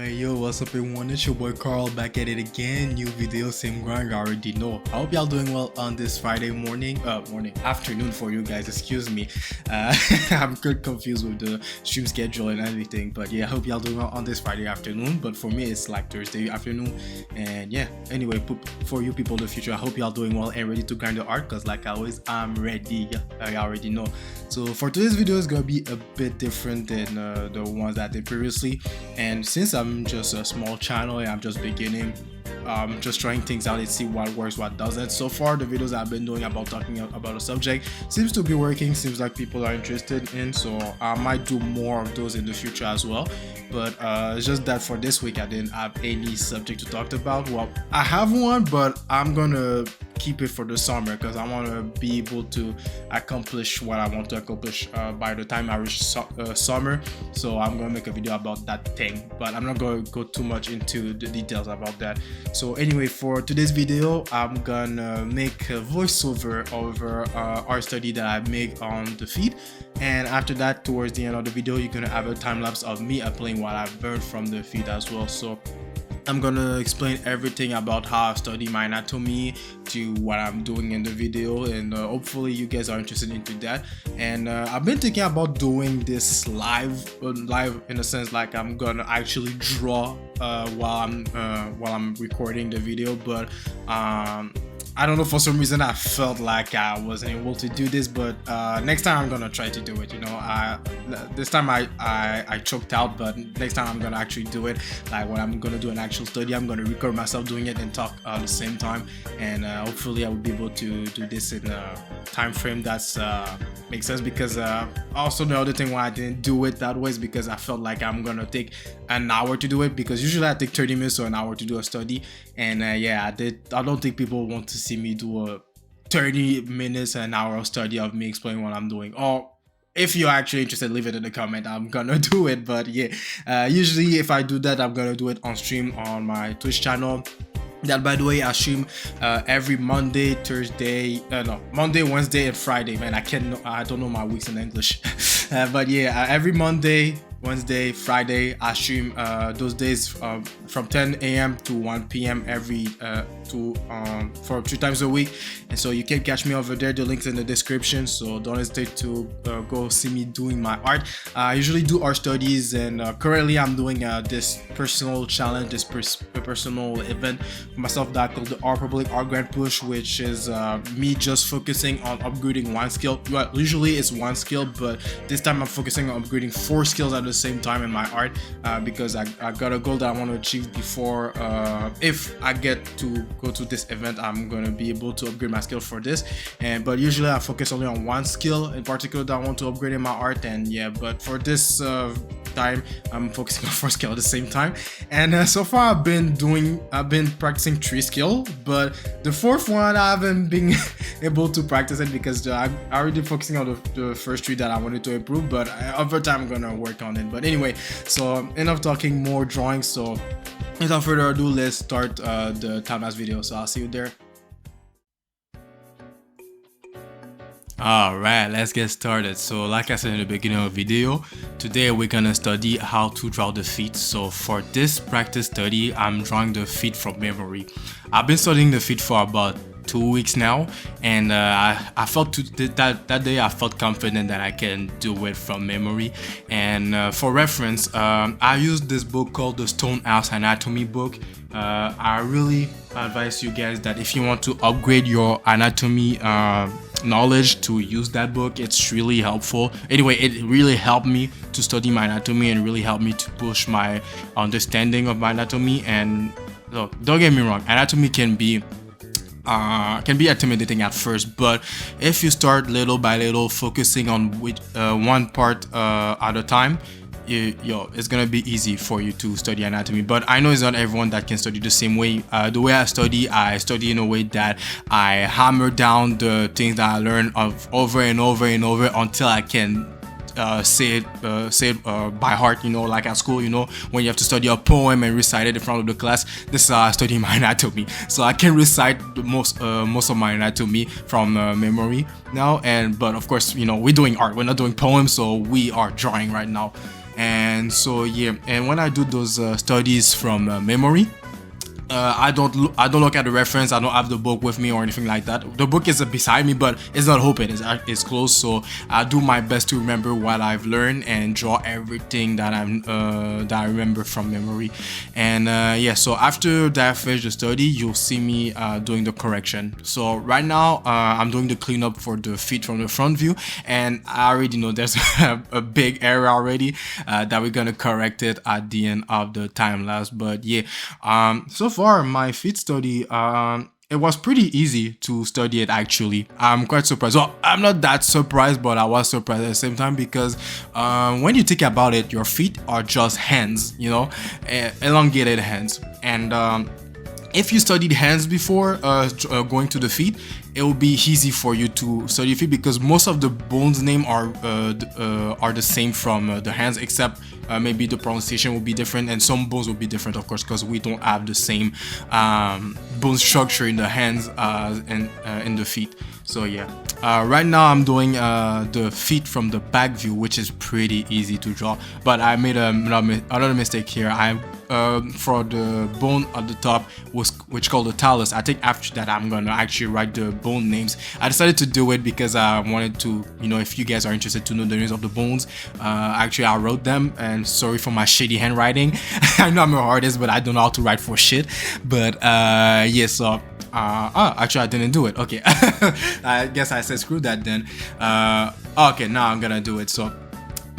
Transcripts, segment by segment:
Yo, what's up everyone, it's your boy Carl back at it again. New video, same grind, you already know. I hope y'all doing well on this Friday afternoon for you guys, excuse me. I'm confused with the stream schedule and everything, but yeah, I hope y'all doing well on this Friday afternoon, but for me it's like Thursday afternoon. And yeah, anyway, for you people in the future, I hope y'all doing well and ready to grind the art, because like always, I'm ready. I already know. So for today's video, it's gonna be a bit different than the ones that I did previously. And since I'm just a small channel and I'm just beginning, just trying things out and see what works, what doesn't. So far, the videos I've been doing about talking about a subject seems to be working, seems like people are interested in, so I might do more of those in the future as well. But it's just that for this week I didn't have any subject to talk about. Well, I have one, but I'm gonna keep it for the summer because I want to be able to accomplish what I want to accomplish by the time I reach summer. So I'm gonna make a video about that thing, but I'm not gonna go too much into the details about that. So anyway, for today's video, I'm gonna make a voiceover over art study that I make on the feed, and after that, towards the end of the video, you're gonna have a time lapse of me applying what I've learned from the feed as well. So I'm gonna explain everything about how I study my anatomy to what I'm doing in the video, and hopefully you guys are interested into that. And I've been thinking about doing this live in a sense, like I'm gonna actually draw while I'm recording the video, but I don't know, for some reason I felt like I wasn't able to do this, but next time I'm gonna try to do it. You know, this time I choked out, but next time I'm gonna actually do it. Like when I'm gonna do an actual study, I'm gonna record myself doing it and talk at the same time, and hopefully I will be able to do this in a time frame that's makes sense. Because also the other thing why I didn't do it that way is because I felt like I'm gonna take an hour to do it, because usually I take 30 minutes or an hour to do a study, and yeah, I don't think people want to see me do a 30 minutes an hour of study of me explaining what I'm doing. Or if you're actually interested, leave it in the comment, I'm gonna do it. But yeah, usually if I do that, I'm gonna do it on stream on my Twitch channel. That, by the way, I stream every Monday, Monday, Wednesday, and Friday. Man, I don't know my weeks in English. But yeah, every Monday, Wednesday, Friday, I stream those days from 10 a.m. to 1 p.m. for 3 times a week. And so you can catch me over there. The link's in the description, so don't hesitate to go see me doing my art. I usually do art studies, and currently I'm doing this personal challenge, this personal event for myself that I call the Art Public Art Grant Push, which is me just focusing on upgrading one skill. Well, usually it's one skill, but this time I'm focusing on upgrading 4 skills at the same time in my art, because I got a goal that I want to achieve before. If I get to go to this event, I'm gonna be able to upgrade my skill for this. But usually I focus only on one skill in particular that I want to upgrade in my art. And yeah, but for this time, I'm focusing on 4 skills at the same time. And so far I've been practicing 3 skills, but the 4th one I haven't been able to practice it because I'm already focusing on the first 3 that I wanted to improve. But over time I'm gonna work on it. But anyway, so enough talking, more drawing. So without further ado, let's start the time-lapse video. So I'll see you there. Alright, let's get started. So like I said in the beginning of the video, today we're gonna study how to draw the feet. So for this practice study, I'm drawing the feet from memory. I've been studying the feet for about 2 weeks now, and I felt that day I felt confident that I can do it from memory. And for reference, I used this book called the Stonehouse Anatomy book. I really advise you guys that if you want to upgrade your anatomy knowledge, to use that book. It's really helpful. Anyway, it really helped me to study my anatomy and really helped me to push my understanding of my anatomy. And look, don't get me wrong, anatomy can be intimidating at first, but if you start little by little, focusing on one part at a time, it's gonna be easy for you to study anatomy. But I know it's not everyone that can study the same way. The way I study in a way that I hammer down the things that I learn over and over and over until I can say it by heart. You know, like at school, you know, when you have to study a poem and recite it in front of the class. This is how I study my anatomy, so I can recite most of my anatomy from memory now. But of course, you know, we're doing art, we're not doing poems, so we are drawing right now. And so yeah, and when I do those studies from memory, I don't look at the reference. I don't have the book with me or anything like that. The book is beside me, but it's not open. It's closed. So I do my best to remember what I've learned and draw everything that I remember from memory. And yeah, so after that I finish the study, you'll see me doing the correction. So right now I'm doing the cleanup for the feet from the front view, and I already know there's a big error already that we're gonna correct it at the end of the time lapse. But yeah, so far my feet study, it was pretty easy to study it actually. I'm quite surprised. Well, I'm not that surprised, but I was surprised at the same time because when you think about it, your feet are just hands, you know, elongated hands. And if you studied hands before going to the feet, it will be easy for you to study feet because most of the bones name are the same from the hands, except maybe the pronunciation will be different and some bones will be different, of course, because we don't have the same bone structure in the hands and in the feet. So yeah, right now I'm doing the feet from the back view, which is pretty easy to draw, but I made another mistake here. For the bone at the top, which called the talus, I think after that I'm gonna actually write the bone names. I decided to do it because I wanted to, you know, if you guys are interested to know the names of the bones, actually I wrote them, and sorry for my shitty handwriting. I know I'm an artist, but I don't know how to write for shit. But yeah, so actually I didn't do it. Okay. I guess I said screw that then. Okay, now I'm gonna do it. So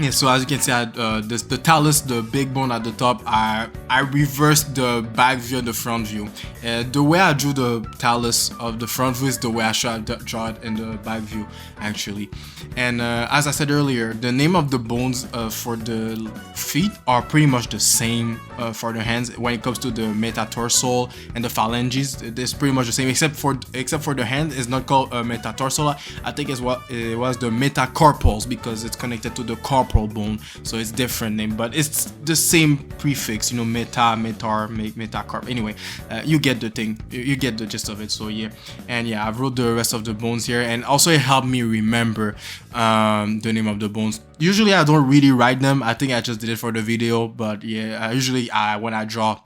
yeah, so as you can see, the talus, the big bone at the top, I reversed the back view and the front view. The way I drew the talus of the front view is the way I should draw it in the back view, actually. And as I said earlier, the name of the bones for the feet are pretty much the same for the hands. When it comes to the metatarsal and the phalanges, it's pretty much the same, except for the hand. It's not called metatarsal. I think it was the metacarpals because it's connected to the carpal bone, so it's different name, but it's the same prefix, you know, metacarp. Anyway, you get the thing, you get the gist of it. So yeah, and yeah, I've wrote the rest of the bones here, and also it helped me remember the name of the bones. Usually I don't really write them. I think I just did it for the video, but yeah, usually when I draw,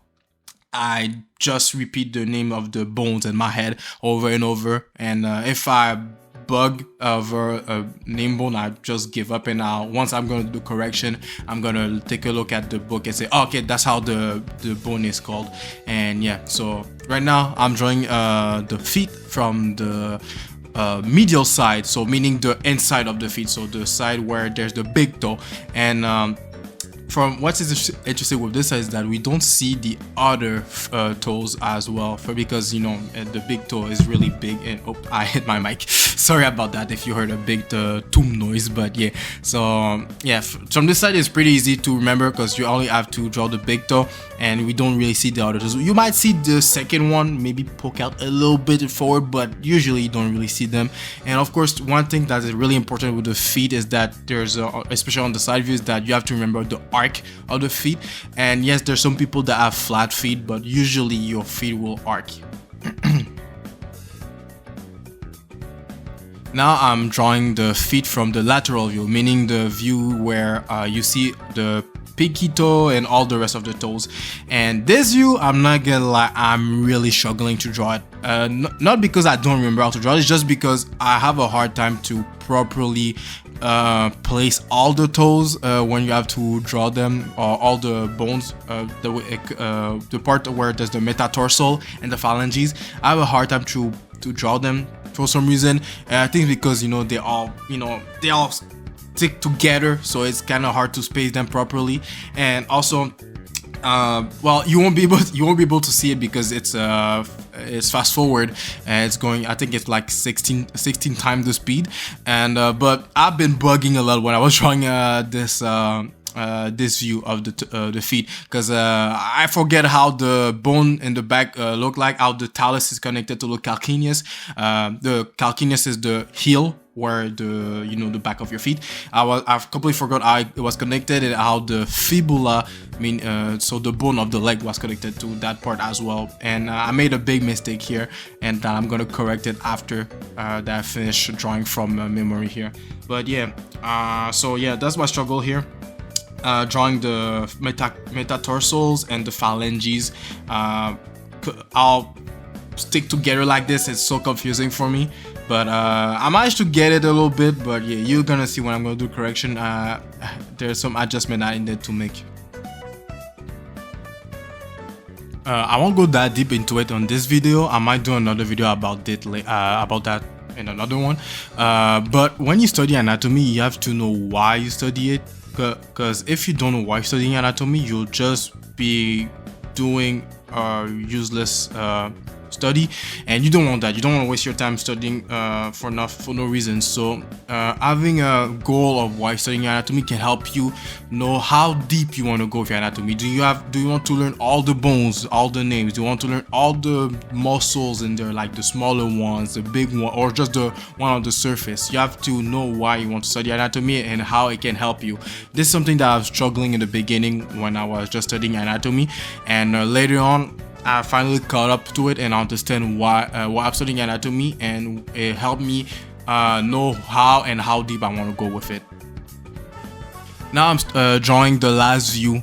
I just repeat the name of the bones in my head over and over, and if I bug over a name bone, I just give up, and once I'm gonna do correction, I'm gonna take a look at the book and say, oh, okay, that's how the bone is called. And yeah, so right now I'm drawing the feet from the medial side, so meaning the inside of the feet, so the side where there's the big toe. And from what is interesting with this is that we don't see the other toes as well, because, you know, the big toe is really big. And oh, I hit my mic. Sorry about that if you heard a big toom noise. But yeah, so yeah, from this side it's pretty easy to remember because you only have to draw the big toe, and we don't really see the other toes. You might see the second one maybe poke out a little bit forward, but usually you don't really see them. And of course, one thing that is really important with the feet is that there's especially on the side views, that you have to remember the arc of the feet. And yes, there's some people that have flat feet, but usually your feet will arc. Now I'm drawing the feet from the lateral view, meaning the view where you see the pinky toe and all the rest of the toes. And this view, I'm not gonna lie, I'm really struggling to draw it. Not because I don't remember how to draw it, it's just because I have a hard time to properly place all the toes when you have to draw them, or all the bones, the part where there's the metatarsal and the phalanges. I have a hard time to draw them for some reason, and I think because, you know, they all stick together, so it's kind of hard to space them properly. And also, well, you won't be able to see it because it's fast forward, and it's going, I think it's like 16 times the speed. And but I've been bugging a lot when I was drawing this view of the feet, because I forget how the bone in the back look like, how the talus is connected to the calcaneus. The calcaneus is the heel where the back of your feet. I've completely forgot how it was connected, and how the fibula, so the bone of the leg, was connected to that part as well. And I made a big mistake here, and I'm gonna correct it after that I finish drawing from memory here. But yeah, so yeah, that's my struggle here. drawing the metatarsals and the phalanges. I'll stick together like this. It's so confusing for me, but I managed to get it a little bit. But yeah, you're gonna see when I'm gonna do correction. There's some adjustment I needed to make. I won't go that deep into it on this video. I might do another video about it about that in another one. But when you study anatomy, you have to know why you study it, because if you don't know why you're studying anatomy, you'll just be doing useless study, and you don't want that. You don't want to waste your time studying for no reason. So having a goal of why studying anatomy can help you know how deep you want to go with your anatomy. Do you want to learn all the bones, all the names? Do you want to learn all the muscles in there, like the smaller ones, the big one, or just the one on the surface? You have to know why you want to study anatomy and how it can help you. This is something that I was struggling in the beginning when I was just studying anatomy, and later on I finally caught up to it and understand why I'm studying anatomy, and it helped me know how deep I want to go with it. Now I'm drawing the last view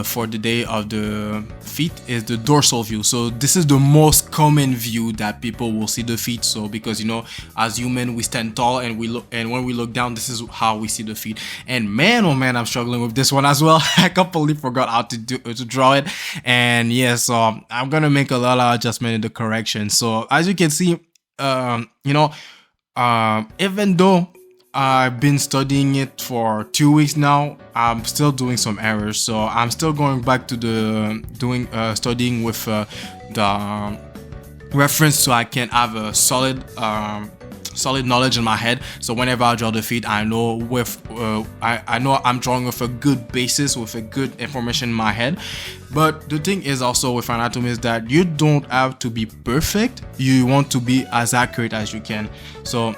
for the day of the feet is the dorsal view. So this is the most common view that people will see the feet. So because you know, as human we stand tall and we look, and when we look down, this is how we see the feet. And man, oh man, I'm struggling with this one as well. I completely forgot how to draw it. And yeah, so I'm gonna make a lot of adjustment in the correction. So as you can see, you know, even though I've been studying it for 2 weeks now, I'm still doing some errors. So I'm still going back to the studying with the reference, so I can have a solid knowledge in my head. So whenever I draw the feet, I know I know I'm drawing with a good basis, with a good information in my head. But the thing is also with anatomy is that you don't have to be perfect. You want to be as accurate as you can. So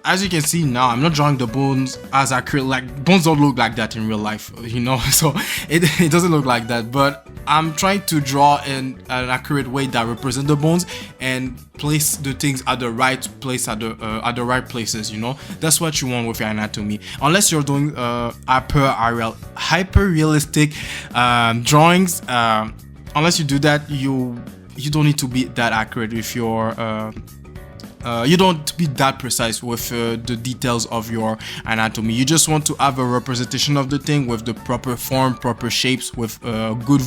as you can see now, I'm not drawing the bones as accurate. Like, bones don't look like that in real life, you know, so it doesn't look like that. But I'm trying to draw in an accurate way that represents the bones and place the things at the right place, at the right places, you know. That's what you want with your anatomy. Unless you're doing hyper realistic drawings, unless you do that, you don't need to be that accurate with your you don't be that precise with the details of your anatomy. You just want to have a representation of the thing with the proper form, proper shapes, with good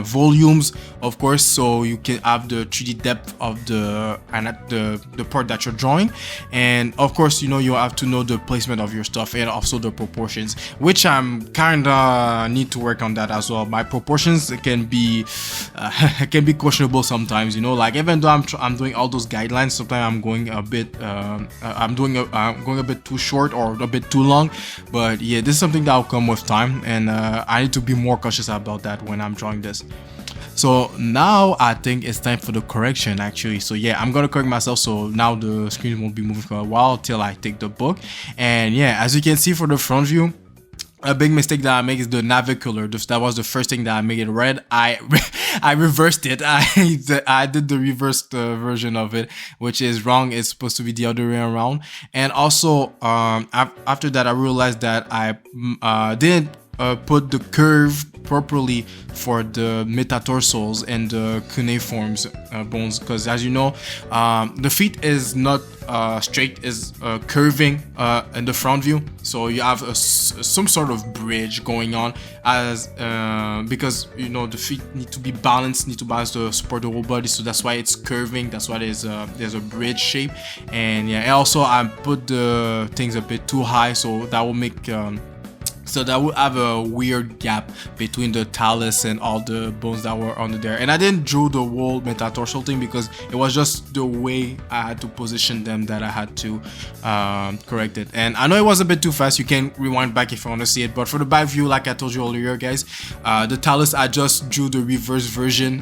volumes, of course, so you can have the 3D depth of the part that you're drawing. And of course, you know, you have to know the placement of your stuff and also the proportions, which I'm kinda need to work on that as well. My proportions can be questionable sometimes, you know, like even though I'm doing all those guidelines, sometimes I'm going a bit I'm going a bit too short or a bit too long. But yeah, this is something that will come with time, and I need to be more cautious about that when I'm drawing this. So now I think it's time for the correction actually. So yeah, I'm gonna correct myself, so now the screen won't be moving for a while till I take the book. And yeah, as you can see for the front view, a big mistake that I make is the navicular. That was the first thing that I made it red. I reversed it. I did the reversed version of it, which is wrong. It's supposed to be the other way around. And also after that, I realized that I didn't put the curve properly for the metatarsals and the cuneiforms bones, because as you know, the feet is not straight, is curving in the front view. So you have some sort of bridge going on, as because you know the feet need to be balanced, need to balance to support the whole body. So that's why it's curving. That's why there's a bridge shape. And yeah, and also I put the things a bit too high, so that will make so that would have a weird gap between the talus and all the bones that were under there. And I didn't draw the whole metatarsal thing because it was just the way I had to position them that I had to correct it. And I know it was a bit too fast. You can rewind back if you want to see it. But for the back view, like I told you earlier, guys, the talus, I just drew the reverse version.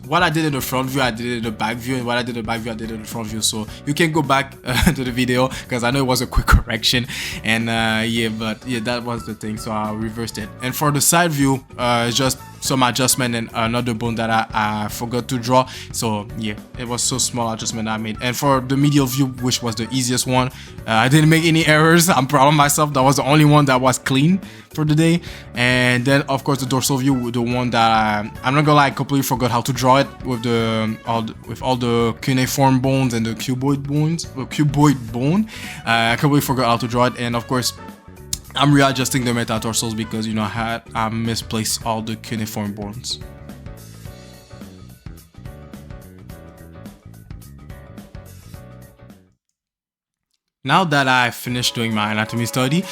What I did in the front view, I did it in the back view. And what I did in the back view, I did it in the front view. So you can go back to the video because I know it was a quick correction. And yeah, but yeah, that was the thing, so I reversed it. And for the side view, it's just some adjustment and another bone that I forgot to draw. So yeah, it was so small adjustment I made. And for the medial view, which was the easiest one, I didn't make any errors. I'm proud of myself. That was the only one that was clean for the day. And then of course the dorsal view, the one that I'm not gonna lie, I completely forgot how to draw it with all the cuneiform bones and the cuboid bone. I completely forgot how to draw it. And of course I'm readjusting the metatarsals because, you know, I misplaced all the cuneiform bones. Now that I finished doing my anatomy study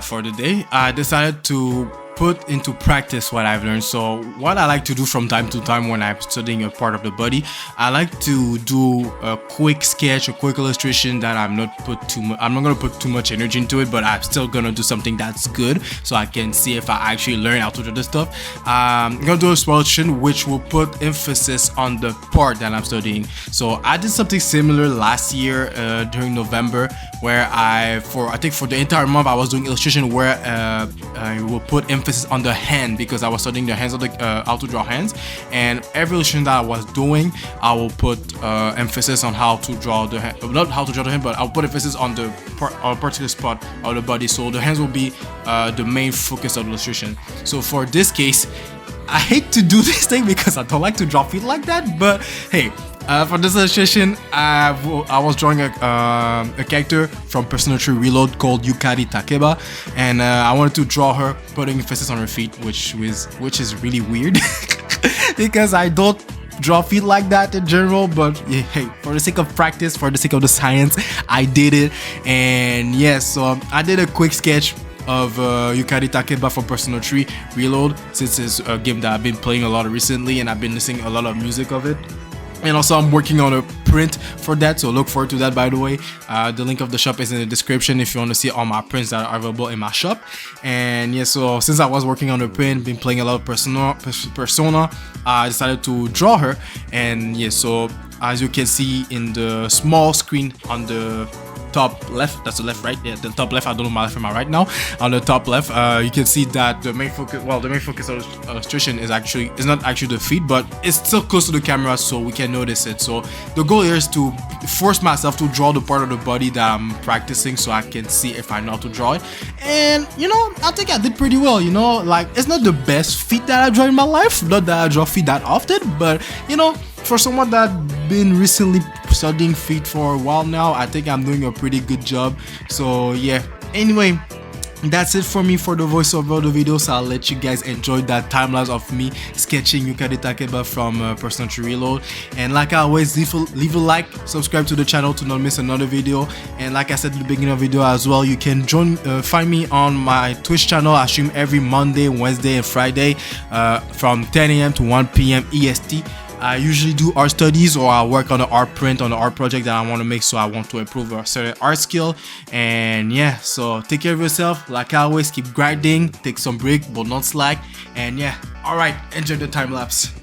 for the day, I decided to put into practice what I've learned. So what I like to do from time to time when I'm studying a part of the body, I like to do a quick sketch, a quick illustration that I'm not gonna put too much energy into it, but I'm still gonna do something that's good so I can see if I actually learn how to do this stuff. I'm gonna do a small illustration which will put emphasis on the part that I'm studying. So I did something similar last year during November, where I think for the entire month I was doing illustration where I will put emphasis on the hand, because I was studying the hands of the how to draw hands, and every illustration that I was doing I will put emphasis on how to draw the hand, not how to draw the hand, but I'll put emphasis on the particular spot of the body. So the hands will be the main focus of the illustration. So for this case, I hate to do this thing because I don't like to draw feet like that, but hey, for this illustration, I was drawing a character from Persona 3 Reload called Yukari Takeba, and I wanted to draw her putting emphasis on her feet, which is really weird because I don't draw feet like that in general. But yeah, hey, for the sake of practice, for the sake of the science, I did it. And yes, so I did a quick sketch of Yukari Takeba from Persona 3 Reload, since it's a game that I've been playing a lot recently and I've been listening a lot of music of it. And also I'm working on a print for that, so look forward to that, by the way. The link of the shop is in the description if you want to see all my prints that are available in my shop. And yeah, so since I was working on the print, been playing a lot of Persona, I decided to draw her. And yeah, so as you can see in the small screen on the top left, that's the left, right? Yeah, the top left. I don't know my left and my right now. On the top left, you can see that the main focus of the illustration is not actually the feet, but it's still close to the camera, so we can notice it. So the goal here is to force myself to draw the part of the body that I'm practicing, so I can see if I know how to draw it. And you know, I think I did pretty well. You know, like, it's not the best feet that I draw in my life, not that I draw feet that often, but you know, for someone that been recently studying feet for a while now, I think I'm doing a pretty good job. So yeah, anyway, that's it for me for the voiceover of the video. So I'll let you guys enjoy that time lapse of me sketching Yukari Takeba from Persona 3 Reload. And like I always, leave a like, subscribe to the channel to not miss another video. And like I said at the beginning of the video as well, you can find me on my Twitch channel. I stream every Monday, Wednesday and Friday from 10 AM to 1 PM EST. I usually do art studies, or I work on an art print on an art project that I want to make, so I want to improve a certain art skill. And yeah, so take care of yourself. Like I always, keep grinding, take some break but not slack. And yeah, alright, enjoy the time lapse.